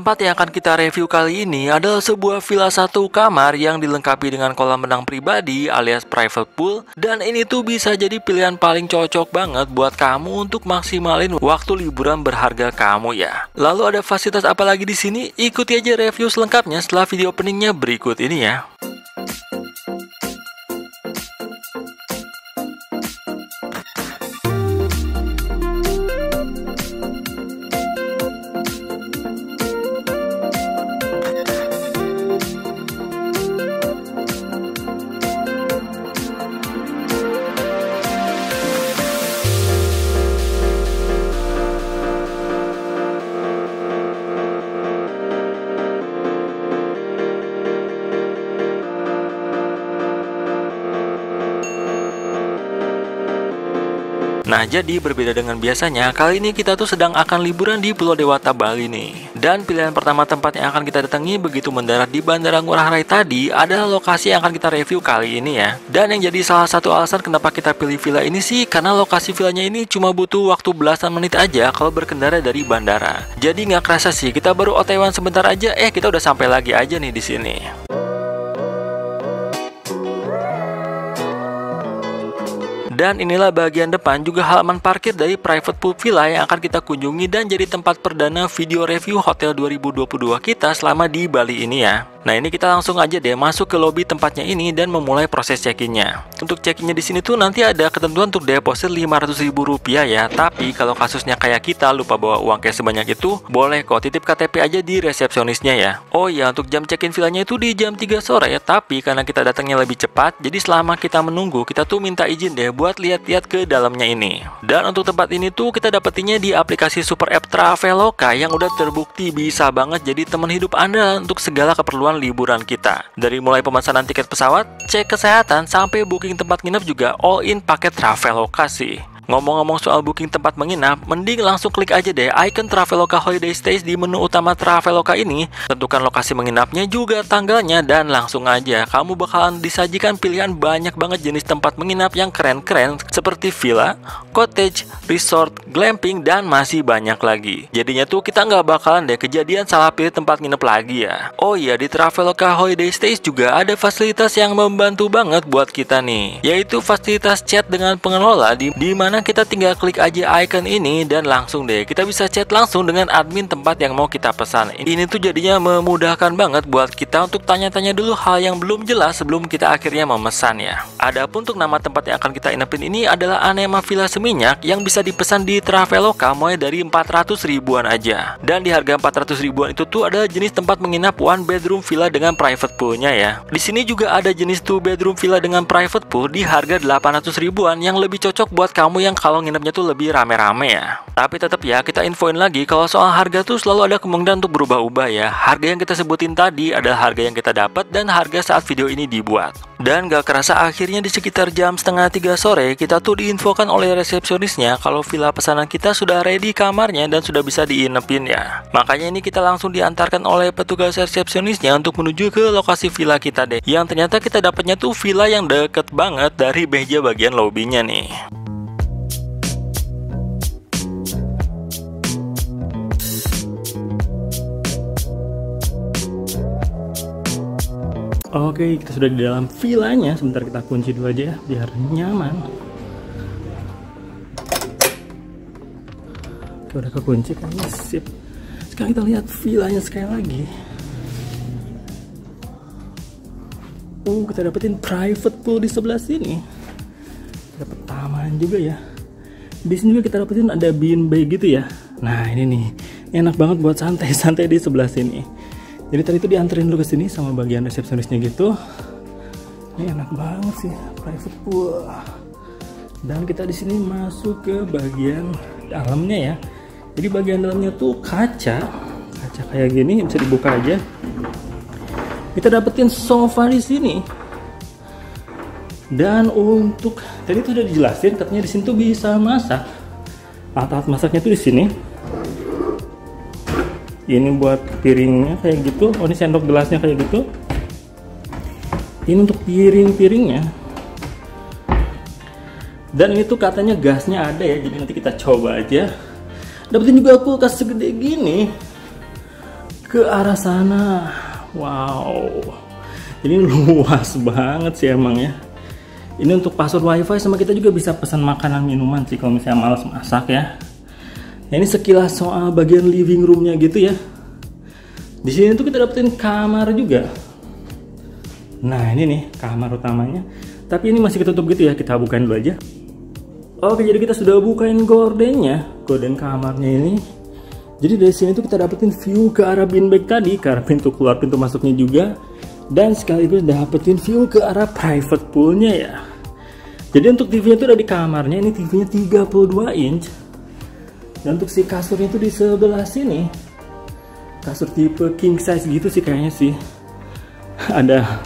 Tempat yang akan kita review kali ini adalah sebuah villa 1 kamar yang dilengkapi dengan kolam renang pribadi alias private pool. Dan ini tuh bisa jadi pilihan paling cocok banget buat kamu untuk maksimalin waktu liburan berharga kamu ya. Lalu ada fasilitas apa lagi di sini? Ikuti aja review selengkapnya setelah video openingnya berikut ini ya. Nah, jadi berbeda dengan biasanya, kali ini kita tuh sedang akan liburan di Pulau Dewata, Bali nih. Dan pilihan pertama tempat yang akan kita datangi begitu mendarat di Bandara Ngurah Rai tadi adalah lokasi yang akan kita review kali ini ya. Dan yang jadi salah satu alasan kenapa kita pilih villa ini sih, karena lokasi villanya ini cuma butuh waktu belasan menit aja kalau berkendara dari bandara. Jadi nggak kerasa sih, kita baru OTW sebentar aja, kita udah sampai lagi aja nih di sini. Dan inilah bagian depan juga halaman parkir dari private pool villa yang akan kita kunjungi dan jadi tempat perdana video review hotel 2022 kita selama di Bali ini ya. Nah, ini kita langsung aja deh masuk ke lobi tempatnya ini dan memulai proses check-innya. Untuk check-innya di sini tuh nanti ada ketentuan untuk deposit Rp500.000 ya. Tapi kalau kasusnya kayak kita lupa bawa uang cash sebanyak itu, boleh kok titip KTP aja di resepsionisnya ya. Oh ya, untuk jam check-in villanya itu di jam 3 sore ya. Tapi karena kita datangnya lebih cepat, jadi selama kita menunggu, kita tuh minta izin deh buat lihat-lihat ke dalamnya ini. Dan untuk tempat ini tuh kita dapetinnya di aplikasi super app Traveloka yang udah terbukti bisa banget jadi teman hidup Anda untuk segala keperluan liburan kita. Dari mulai pemesanan tiket pesawat, cek kesehatan, sampai booking tempat nginep juga all in paket Traveloka sih. Ngomong-ngomong soal booking tempat menginap, mending langsung klik aja deh icon Traveloka Holiday Stays di menu utama Traveloka ini. Tentukan lokasi menginapnya juga tanggalnya dan langsung aja kamu bakalan disajikan pilihan banyak banget jenis tempat menginap yang keren-keren seperti villa, cottage, resort, glamping, dan masih banyak lagi. Jadinya tuh kita nggak bakalan deh kejadian salah pilih tempat nginep lagi ya. Oh iya, di Traveloka Holiday Stays juga ada fasilitas yang membantu banget buat kita nih, yaitu fasilitas chat dengan pengelola di mana kita tinggal klik aja icon ini dan langsung deh kita bisa chat langsung dengan admin tempat yang mau kita pesan. Ini tuh jadinya memudahkan banget buat kita untuk tanya-tanya dulu hal yang belum jelas sebelum kita akhirnya memesan ya. Adapun untuk nama tempat yang akan kita inepin ini adalah Anema Villa Seminyak yang bisa dipesan di Traveloka mulai dari 400 ribuan aja. Dan di harga 400 ribuan itu tuh ada jenis tempat menginap one bedroom villa dengan private poolnya ya. Di sini juga ada jenis 2 bedroom villa dengan private pool di harga 800 ribuan yang lebih cocok buat kamu yang kalau nginepnya tuh lebih rame-rame ya. Tapi tetap ya, kita infoin lagi kalau soal harga tuh selalu ada kemungkinan untuk berubah-ubah ya. Harga yang kita sebutin tadi adalah harga yang kita dapat dan harga saat video ini dibuat. Dan gak kerasa akhirnya di sekitar jam setengah 3 sore kita tuh diinfokan oleh resepsionisnya kalau villa pesanan kita sudah ready kamarnya dan sudah bisa diinepin ya. Makanya ini kita langsung diantarkan oleh petugas resepsionisnya untuk menuju ke lokasi villa kita deh. Yang ternyata kita dapatnya tuh villa yang deket banget dari meja bagian lobbynya nih. Oke, kita sudah di dalam villanya. Sebentar kita kunci dulu aja ya, biar nyaman. Oke, udah kekunci kan, sip. Sekarang kita lihat villanya sekali lagi. Kita dapetin private pool di sebelah sini. Dapat taman juga ya. Di sini juga kita dapetin ada beanbag gitu ya. Nah, ini nih, enak banget buat santai-santai di sebelah sini. Jadi tadi itu dianterin dulu ke sini sama bagian resepsionisnya gitu. Ini enak banget sih, private pool. Dan kita di sini masuk ke bagian dalamnya ya. Jadi bagian dalamnya tuh kaca kayak gini, bisa dibuka aja. Kita dapetin sofa di sini. Dan untuk tadi itu udah dijelasin, katanya di sini tuh bisa masak. Alat-alat masaknya tuh di sini. Ini buat piringnya kayak gitu. Oh, ini sendok gelasnya kayak gitu. Ini untuk piring-piringnya. Dan ini tuh katanya gasnya ada ya. Jadi nanti kita coba aja. Dapetin juga kulkas segede gini. ke arah sana. Wow, ini luas banget sih emang ya. Ini untuk password wifi, sama kita juga bisa pesan makanan minuman sih kalau misalnya malas masak ya. Nah, ini sekilas soal bagian living roomnya gitu ya. Di sini tuh kita dapetin kamar juga. Nah ini nih kamar utamanya, tapi ini masih ketutup gitu ya, kita bukain dulu aja. Oke, jadi kita sudah bukain gordennya, gorden kamarnya ini. Jadi dari sini tuh kita dapetin view ke arah beanbag tadi, ke arah pintu keluar, pintu masuknya juga. Dan sekaligus dapetin view ke arah private poolnya ya. Jadi untuk TV-nya tuh ada di kamarnya, ini TV-nya 32 inch. Dan untuk si kasurnya tuh di sebelah sini. Kasur tipe king size gitu sih kayaknya sih. Ada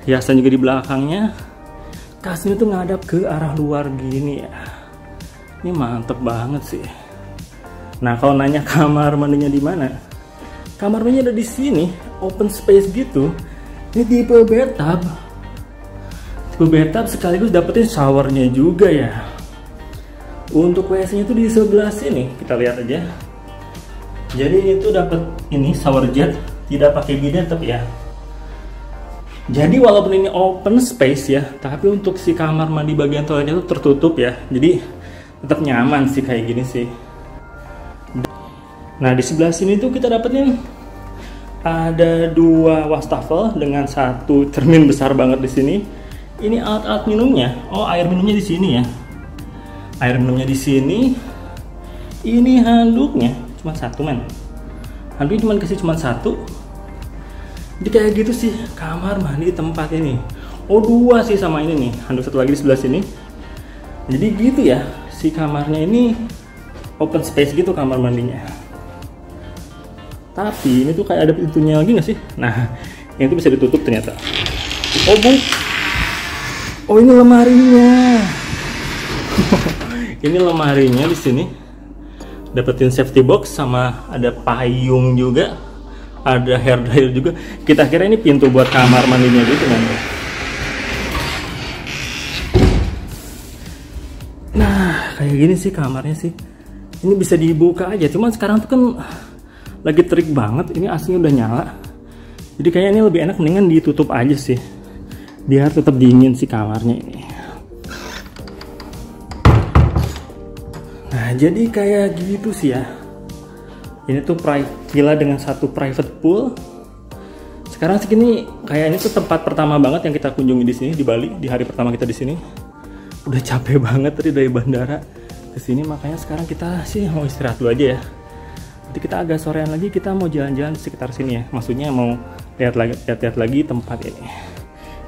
hiasan juga di belakangnya. Kasurnya tuh ngadap ke arah luar gini ya. Ini mantep banget sih. Nah, kalau nanya kamar mandinya di mana? Kamar mandinya ada di sini, open space gitu. Ini tipe bathtub. Tipe bathtub sekaligus dapetin showernya juga ya. Untuk WC-nya tuh di sebelah sini, kita lihat aja. Jadi itu dapat ini shower jet, tidak pakai bidet tapi ya. Jadi walaupun ini open space ya, tapi untuk si kamar mandi bagian toiletnya itu tertutup ya. Jadi tetap nyaman sih kayak gini sih. Nah di sebelah sini tuh kita dapetin ada 2 wastafel dengan 1 cermin besar banget di sini. Ini alat-alat minumnya. Oh, air minumnya di sini ya. Air minumnya di sini. Ini handuknya cuma 1 men. Handuknya cuma kasih cuma 1. Jadi kayak gitu sih kamar mandi tempat ini. Oh 2 sih sama ini nih, handuk 1 lagi di sebelah sini. Jadi gitu ya, si kamarnya ini open space gitu kamar mandinya. Tapi ini tuh kayak ada pintunya lagi nggak sih? Nah, yang itu bisa ditutup ternyata. Oh bu, oh ini lemarinya. Ini lemarinya di sini. Dapetin safety box sama ada payung juga. Ada hair dryer juga. Kita kira ini pintu buat kamar mandinya gitu kan. Nah, kayak gini sih kamarnya sih. Ini bisa dibuka aja. Cuman sekarang tuh kan lagi terik banget. Ini AC-nya udah nyala. Jadi kayaknya ini lebih enak mendingan ditutup aja sih. Biar tetap dingin sih kamarnya ini. Nah, jadi kayak gitu sih ya. Ini tuh villa dengan 1 private pool. Sekarang segini kayak ini tuh tempat pertama banget yang kita kunjungi di sini di Bali, di hari pertama kita di sini. Udah capek banget tadi dari bandara ke sini, makanya sekarang kita sih mau istirahat dulu aja ya. Nanti kita agak sorean lagi kita mau jalan-jalan sekitar sini ya. Maksudnya mau lihat lagi tempat ini.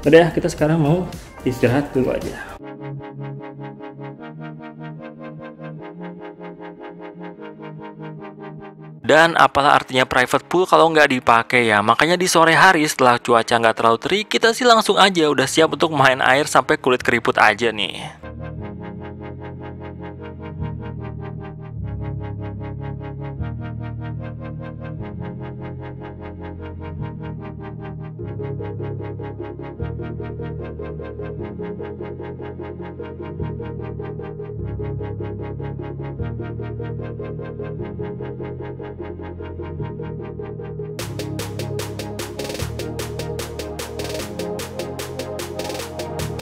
Udah ya, kita sekarang mau istirahat dulu aja. Dan apalah artinya private pool kalau nggak dipakai ya. Makanya di sore hari setelah cuaca nggak terlalu terik, kita sih langsung aja udah siap untuk main air sampai kulit keriput aja nih.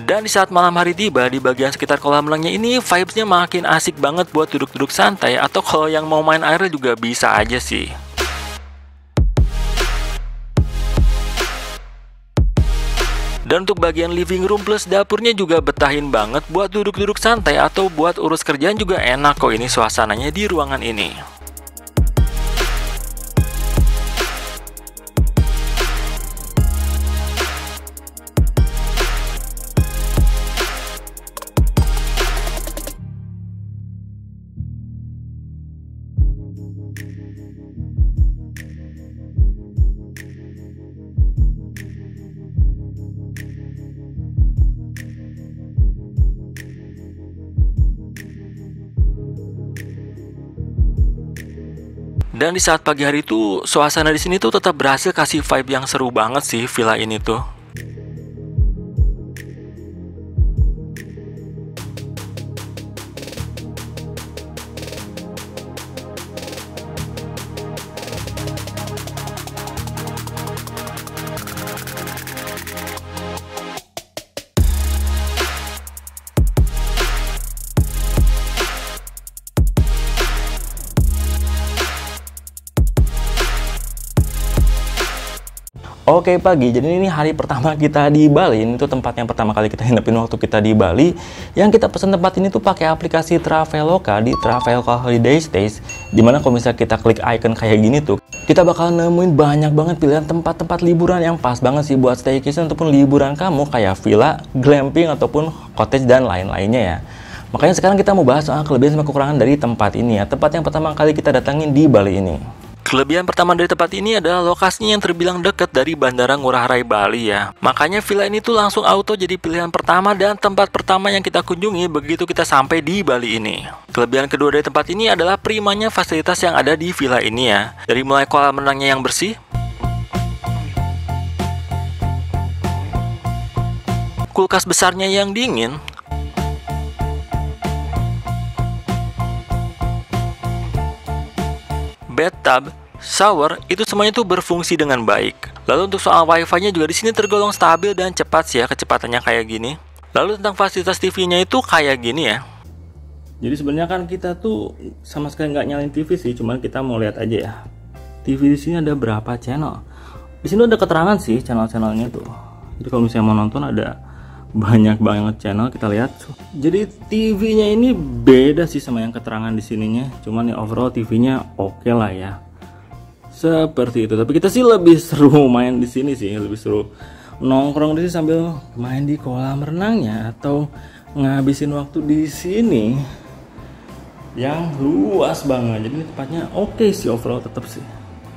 Dan di saat malam hari tiba, di bagian sekitar kolam renangnya ini vibes-nya makin asik banget buat duduk-duduk santai, atau kalau yang mau main air juga bisa aja sih. Dan untuk bagian living room plus dapurnya juga betahin banget buat duduk-duduk santai atau buat urus kerjaan juga enak kok ini suasananya di ruangan ini. Dan di saat pagi hari itu, suasana di sini tuh tetap berhasil kasih vibe yang seru banget sih villa ini tuh. Oke pagi, jadi ini hari pertama kita di Bali. Ini tuh tempat yang pertama kali kita nginepin waktu kita di Bali. Yang kita pesan tempat ini tuh pakai aplikasi Traveloka di Traveloka Holiday Stays. Dimana kalau misalnya kita klik icon kayak gini tuh, kita bakal nemuin banyak banget pilihan tempat-tempat liburan yang pas banget sih buat staycation ataupun liburan kamu, kayak villa, glamping, ataupun cottage dan lain-lainnya ya. Makanya sekarang kita mau bahas soal kelebihan sama kekurangan dari tempat ini ya. Tempat yang pertama kali kita datangin di Bali ini. Kelebihan pertama dari tempat ini adalah lokasinya yang terbilang dekat dari Bandara Ngurah Rai Bali ya. Makanya villa ini tuh langsung auto jadi pilihan pertama dan tempat pertama yang kita kunjungi begitu kita sampai di Bali ini. Kelebihan kedua dari tempat ini adalah primanya fasilitas yang ada di villa ini ya. Dari mulai kolam renangnya yang bersih, kulkas besarnya yang dingin, bathtub, shower, itu semuanya tuh berfungsi dengan baik. Lalu untuk soal wifi-nya juga di sini tergolong stabil dan cepat sih ya, kecepatannya kayak gini. Lalu tentang fasilitas TV-nya itu kayak gini ya. Jadi sebenarnya kan kita tuh sama sekali nggak nyalain TV sih, cuman kita mau lihat aja ya. TV di sini ada berapa channel? Di sini ada keterangan sih channel-channelnya tuh. Jadi kalau misalnya mau nonton ada banyak banget channel, kita lihat. Jadi TV-nya ini beda sih sama yang keterangan di sininya. Cuman ya overall TV-nya oke lah ya. Seperti itu. Tapi kita sih lebih seru main di sini sih, lebih seru nongkrong di sini sambil main di kolam renangnya atau ngabisin waktu di sini yang luas banget. Jadi tempatnya oke sih overall tetap sih.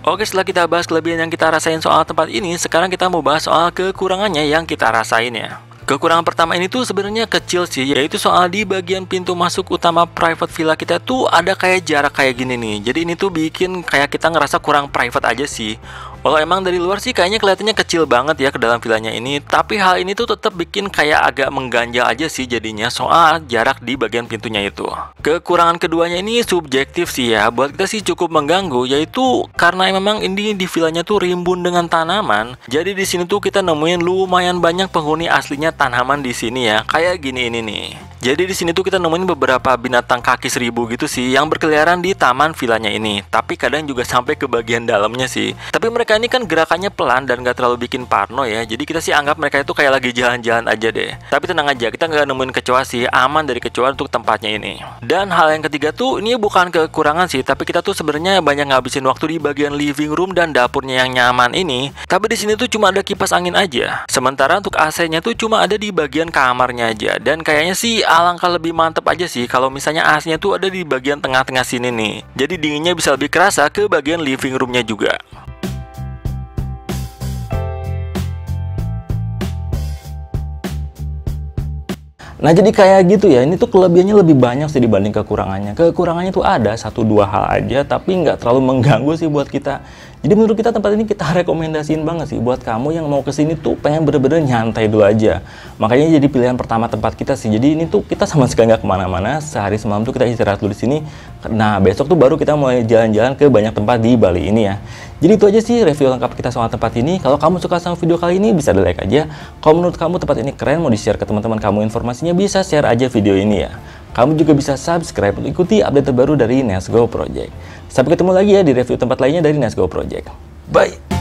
Oke, setelah kita bahas kelebihan yang kita rasain soal tempat ini, sekarang kita mau bahas soal kekurangannya yang kita rasain ya. Kekurangan pertama ini tuh sebenarnya kecil sih, yaitu soal di bagian pintu masuk utama private villa kita tuh ada kayak jarak kayak gini nih. Jadi ini tuh bikin kayak kita ngerasa kurang private aja sih. Walau emang dari luar sih kayaknya kelihatannya kecil banget ya ke dalam villanya ini, tapi hal ini tuh tetap bikin kayak agak mengganjal aja sih jadinya soal jarak di bagian pintunya itu. Kekurangan keduanya ini subjektif sih ya, buat kita sih cukup mengganggu, yaitu karena memang ini di villanya tuh rimbun dengan tanaman. Jadi di sini tuh kita nemuin lumayan banyak penghuni aslinya tanaman di sini ya, kayak gini ini nih. Jadi di sini tuh kita nemuin beberapa binatang kaki seribu gitu sih yang berkeliaran di taman villanya ini. Tapi kadang juga sampai ke bagian dalamnya sih. Tapi mereka ini kan gerakannya pelan dan gak terlalu bikin parno ya. Jadi kita sih anggap mereka itu kayak lagi jalan-jalan aja deh. Tapi tenang aja, kita nggak nemuin kecoa sih, aman dari kecoa untuk tempatnya ini. Dan hal yang ketiga tuh, ini bukan kekurangan sih, tapi kita tuh sebenarnya banyak ngabisin waktu di bagian living room dan dapurnya yang nyaman ini. Tapi di sini tuh cuma ada kipas angin aja. Sementara untuk AC-nya tuh cuma ada di bagian kamarnya aja. Dan kayaknya sih alangkah lebih mantep aja sih kalau misalnya AC-nya tuh ada di bagian tengah-tengah sini nih. Jadi dinginnya bisa lebih kerasa ke bagian living roomnya juga. Nah jadi kayak gitu ya, ini tuh kelebihannya lebih banyak sih dibanding kekurangannya. Kekurangannya tuh ada 1-2 hal aja, tapi nggak terlalu mengganggu sih buat kita. Jadi menurut kita tempat ini kita rekomendasiin banget sih buat kamu yang mau kesini tuh pengen bener-bener nyantai dulu aja. Makanya jadi pilihan pertama tempat kita sih. Jadi ini tuh kita sama sekali nggak kemana-mana, sehari semalam tuh kita istirahat dulu di sini. Nah besok tuh baru kita mulai jalan-jalan ke banyak tempat di Bali ini ya. Jadi itu aja sih review lengkap kita soal tempat ini. Kalau kamu suka sama video kali ini bisa di like aja. Kalau menurut kamu tempat ini keren, mau di-share ke teman-teman kamu informasinya, bisa share aja video ini ya. Kamu juga bisa subscribe untuk ikuti update terbaru dari Nesgo Project. Sampai ketemu lagi ya di review tempat lainnya dari Nesgo Project. Bye!